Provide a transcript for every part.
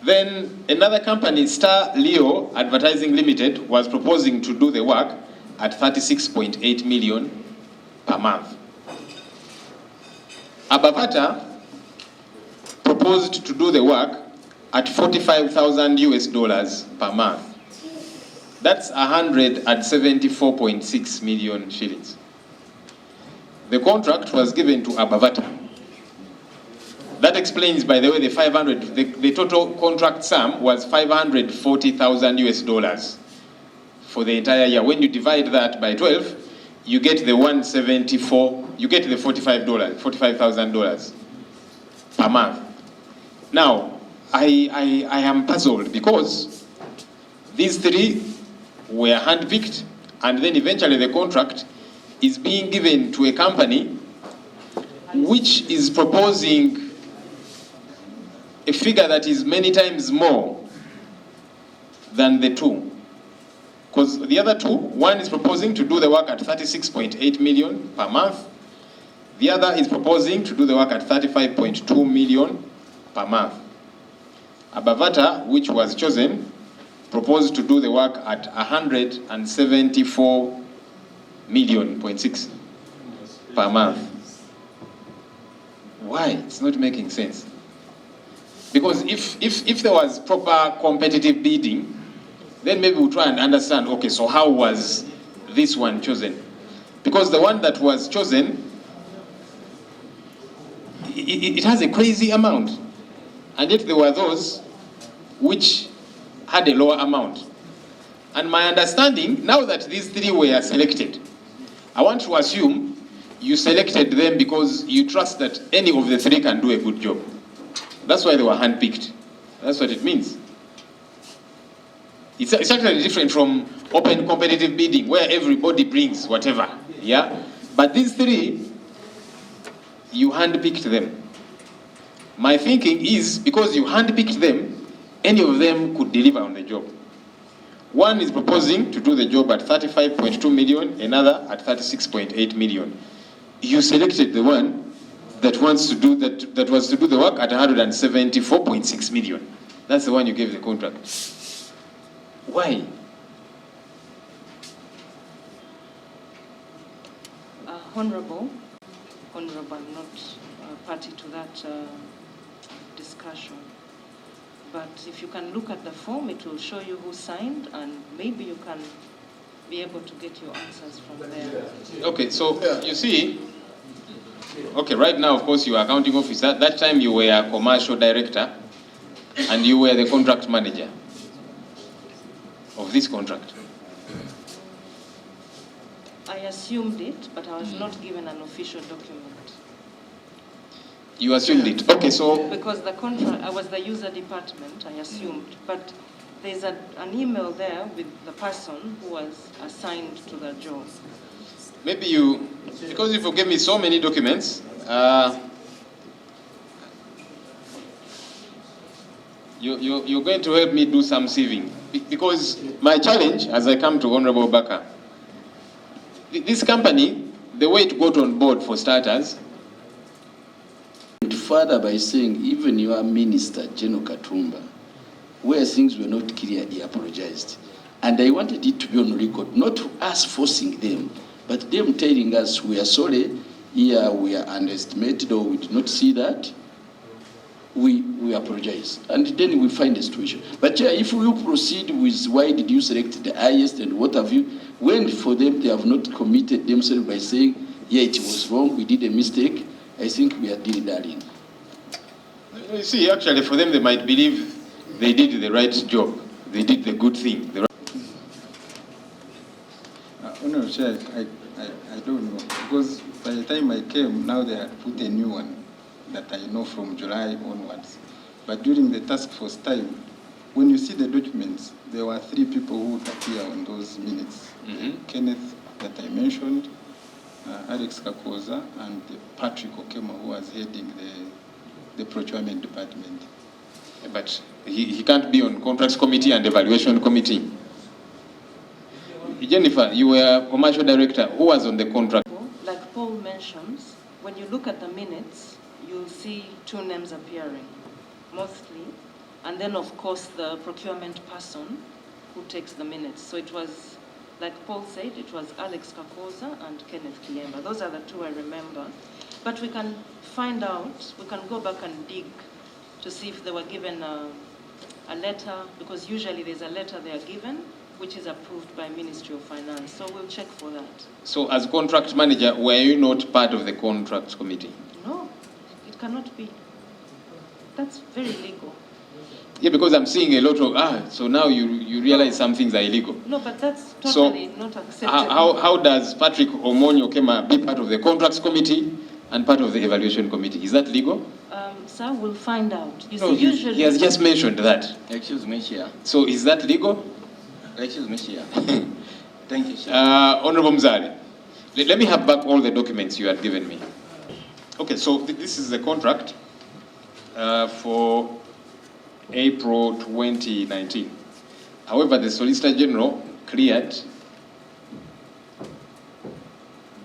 Then another company, Star Leo Advertising Limited, was proposing to do the work at 36.8 million per month. Abavater proposed to do the work at 45,000 US dollars per month. That's 174.6 million shillings. The contract was given to Abavater. That explains, by the way, the total contract sum was 540,000 US dollars for the entire year. When you divide that by 12, you get the 174, you get the $45,000 per month. Now, I am puzzled because these three were handpicked, and then eventually the contract is being given to a company which is proposing a figure that is many times more than the two. Because the other two, one is proposing to do the work at 36.8 million per month. The other is proposing to do the work at 35.2 million per month. Abavater, which was chosen, proposed to do the work at 174.6 million per month. Why? It's not making sense. Because if there was proper competitive bidding, then maybe we'll try and understand, okay, so how was this one chosen? Because the one that was chosen, it has a crazy amount. And yet there were those which had a lower amount. And my understanding, now that these three were selected, I want to assume you selected them because you trust that any of the three can do a good job. That's why they were handpicked. That's what it means. It's actually different from open competitive bidding where everybody brings whatever, yeah? But these three, you handpicked them. My thinking is because you handpicked them, any of them could deliver on the job. One is proposing to do the job at 35.2 million, another at 36.8 million. You selected the one that wants to do that was to do the work at 174.6 million. That's the one you gave the contract. Why? Honorable, I'm not party to that discussion. But if you can look at the form, it will show you who signed, and maybe you can be able to get your answers from there. Okay, so you see, okay, right now, of course, you are accounting officer. That time you were a commercial director, and you were the contract manager of this contract. I assumed it, but I was not given an official document. You assumed it. Okay, so because the contract, I was the user department, I assumed, but there's an email there with the person who was assigned to the job. Maybe you, because you forgave me so many documents, you're going to help me do some sieving. Because my challenge, as I come to Honorable Baka, this company, the way it got on board, for starters, further by saying even your minister, General Katumba, where things were not clear, he apologized. And I wanted it to be on record, not us forcing them, but them telling us, we are sorry, here we are underestimated, or we did not see that. We apologize. And then we find a situation. But yeah, if we proceed with why did you select the highest and what have you, when for them they have not committed themselves by saying, yeah, it was wrong, we did a mistake, I think we are dilly-dallying. You see, actually, for them, they might believe they did the right job. They did the good thing. Honorable Chair, I don't know. Because by the time I came, now they had put a new one that I know from July onwards. But during the task force time, when you see the documents, there were 3 people who would appear on those minutes. Kenneth, that I mentioned, Alex Kakoza, and Patrick Okema, who was heading the procurement department. But he can't be on contracts committee and evaluation committee. Jennifer, you were commercial director. Who was on the contract? Like Paul mentions, when you look at the minutes, you'll see 2 names appearing. Mostly And then, of course, the procurement person who takes the minutes. So it was, like Paul said, it was Alex Kakoza and Kenneth Kiemba. Those are the two I remember. But we can find out, we can go back and dig to see if they were given a letter, because usually there's a letter they are given, which is approved by Ministry of Finance. So we'll check for that. So as contract manager, were you not part of the contract committee? No, it cannot be. That's very illegal. Yeah, because I'm seeing a lot of, so now you realize some things are illegal. No, but that's totally not acceptable. How does Patrick Omonyo Kema be part of the contracts committee and part of the evaluation committee? Is that legal? Sir, we'll find out. You No, see, usually... he has just mentioned that. Excuse me, Chair. So is that legal? Excuse me, Chair. Thank you, Chair. Honorable Mzali, let me have back all the documents you had given me. Okay, so this is the contract for April 2019. However, the Solicitor General cleared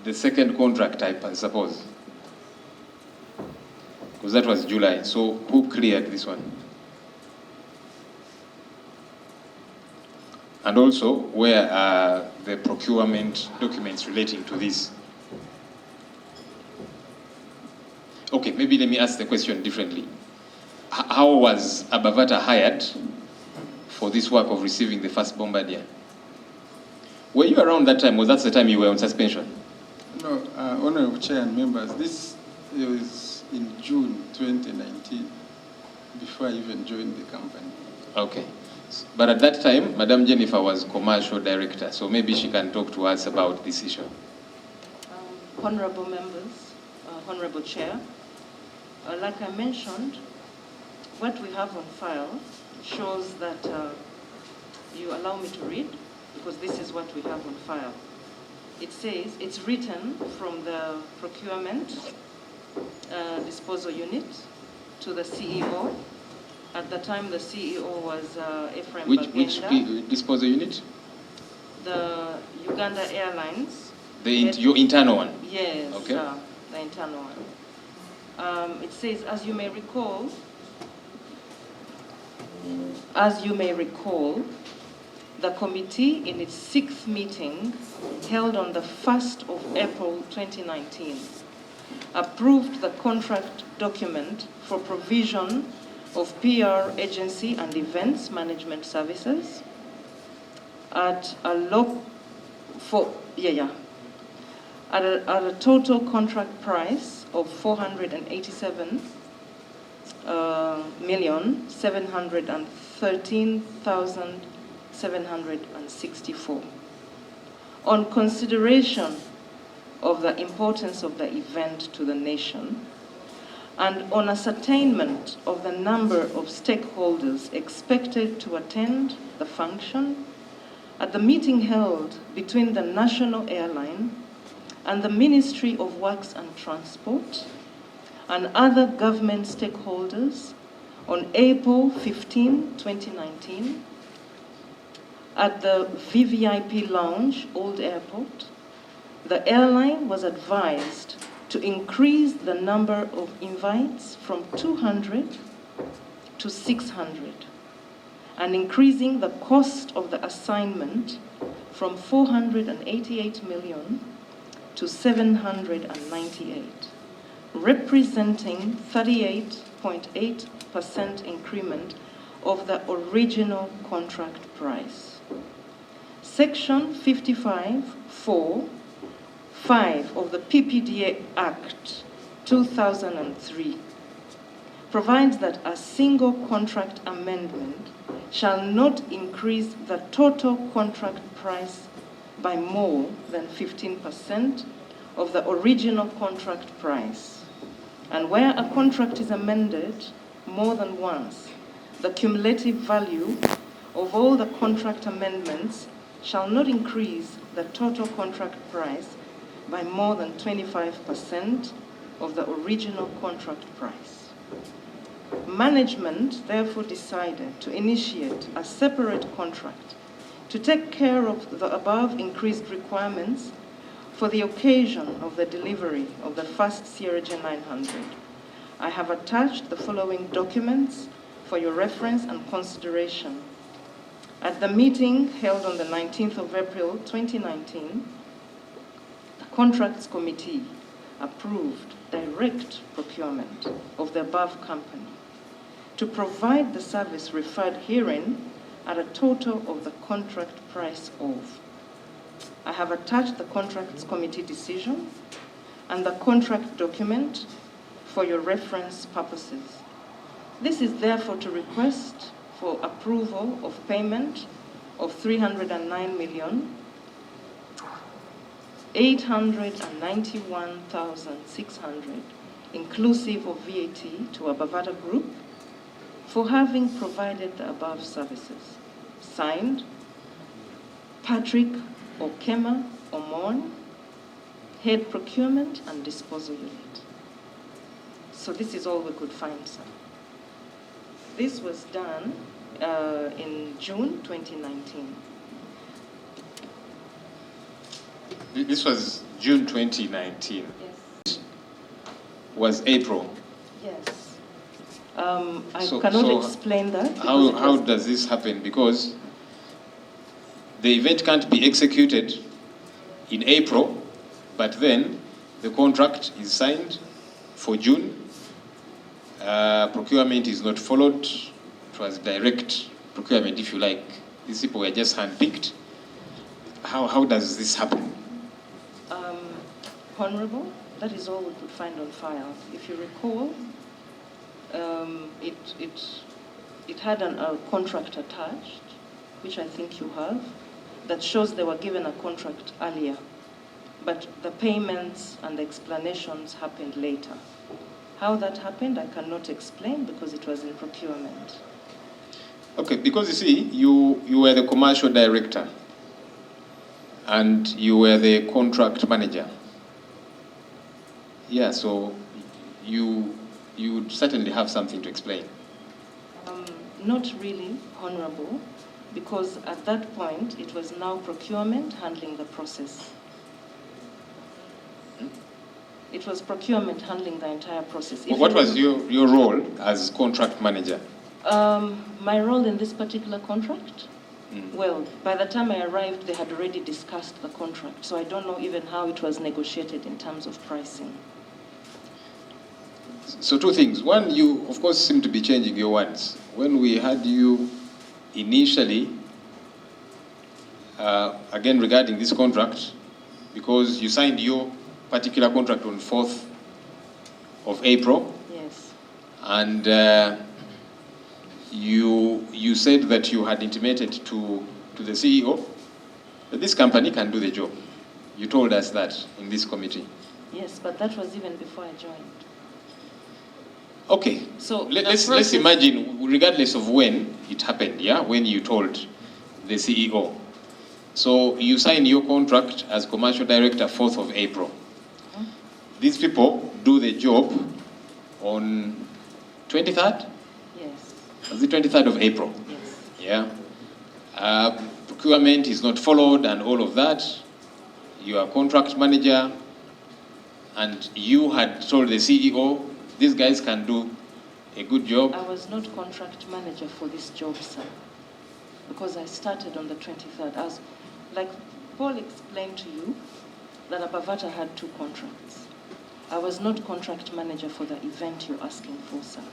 the second contract type, I suppose, because that was July. So who cleared this one? And also, where are the procurement documents relating to this? Okay, maybe let me ask the question differently. How was Abavater hired for this work of receiving the first bombardier? Were you around that time? Was that the time you were on suspension? No, Honorable Chair and members, this was in June 2019, before I even joined the company. Okay. But at that time, Madam Jennifer was commercial director, so maybe she can talk to us about this issue. Honorable members, Honorable Chair, like I mentioned, what we have on file shows that you allow me to read, because this is what we have on file. It says, it's written from the procurement disposal unit to the CEO. At the time, the CEO was Ephraim Bagenda. Which disposal unit? The Uganda Airlines. Your internal one? Yes, okay. The internal one. It says, as you may recall, the committee in its 6th meeting held on the 1st of April 2019 approved the contract document for provision of PR agency and events management services at a total contract price of 487,713,764. On consideration of the importance of the event to the nation, and on ascertainment of the number of stakeholders expected to attend the function, at the meeting held between the national airline and the Ministry of Works and Transport and other government stakeholders on April 15, 2019, at the VVIP Lounge, Old Airport, the airline was advised to increase the number of invites from 200 to 600, and increasing the cost of the assignment from 488 million to 798, representing 38.8% increment of the original contract price. Section 55(4)(5) of the PPDA Act 2003 provides that a single contract amendment shall not increase the total contract price by more than 15% of the original contract price. And where a contract is amended more than once, the cumulative value of all the contract amendments shall not increase the total contract price by more than 25% of the original contract price. Management therefore decided to initiate a separate contract to take care of the above increased requirements for the occasion of the delivery of the first CRJ 900. I have attached the following documents for your reference and consideration. At the meeting held on the 19th of April 2019, the Contracts Committee approved direct procurement of the above company to provide the service referred herein at a total of the contract price of. I have attached the Contracts Committee decision and the contract document for your reference purposes. This is therefore to request for approval of payment of 309,891,600 inclusive of VAT to Abavater Group for having provided the above services. Signed, Patrick Okema Omon, Head Procurement and Disposal Unit. So this is all we could find, sir. This was done in June 2019. This was June 2019. Yes. Was April. Yes. I cannot explain that. How does this happen? Because the event can't be executed in April, but then the contract is signed for June. Procurement is not followed. It was direct procurement, if you like. These people were just handpicked. How does this happen? Honorable, that is all we could find on file. If you recall, it had a contract attached, which I think you have, that shows they were given a contract earlier, but the payments and the explanations happened later. How that happened, I cannot explain because it was in procurement. Okay, because you see, you were the commercial director and you were the contract manager. Yeah, so you would certainly have something to explain. Not really, Honorable, because at that point, it was now procurement handling the process. It was procurement handling the entire process. What was your role as contract manager? My role in this particular contract? Well, by the time I arrived, they had already discussed the contract, so I don't know even how it was negotiated in terms of pricing. So two things. One, you, of course, seem to be changing your words. When we had you initially, again regarding this contract, because you signed your particular contract on 4th of April. Yes. And you said that you had intimated to the CEO that this company can do the job. You told us that in this committee. Yes, but that was even before I joined. Okay, so let's imagine, regardless of when it happened, yeah, when you told the CEO. So you signed your contract as commercial director 4th of April. These people do the job on 23rd? Yes. Was it 23rd of April? Yes. Yeah. Procurement is not followed and all of that. You are contract manager and you had told the CEO, these guys can do a good job. I was not contract manager for this job, sir, because I started on the 23rd. As, like Paul explained to you, that Abavater had 2 contracts. I was not contract manager for the event you're asking for, sir.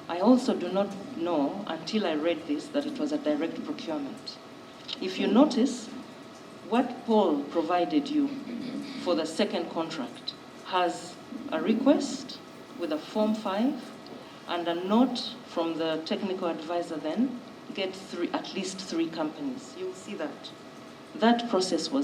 I also do not know, until I read this, that it was a direct procurement. If you notice, what Paul provided you for the second contract has a request with a Form 5 and a note from the technical advisor then, get at least 3 companies. You'll see that. That process was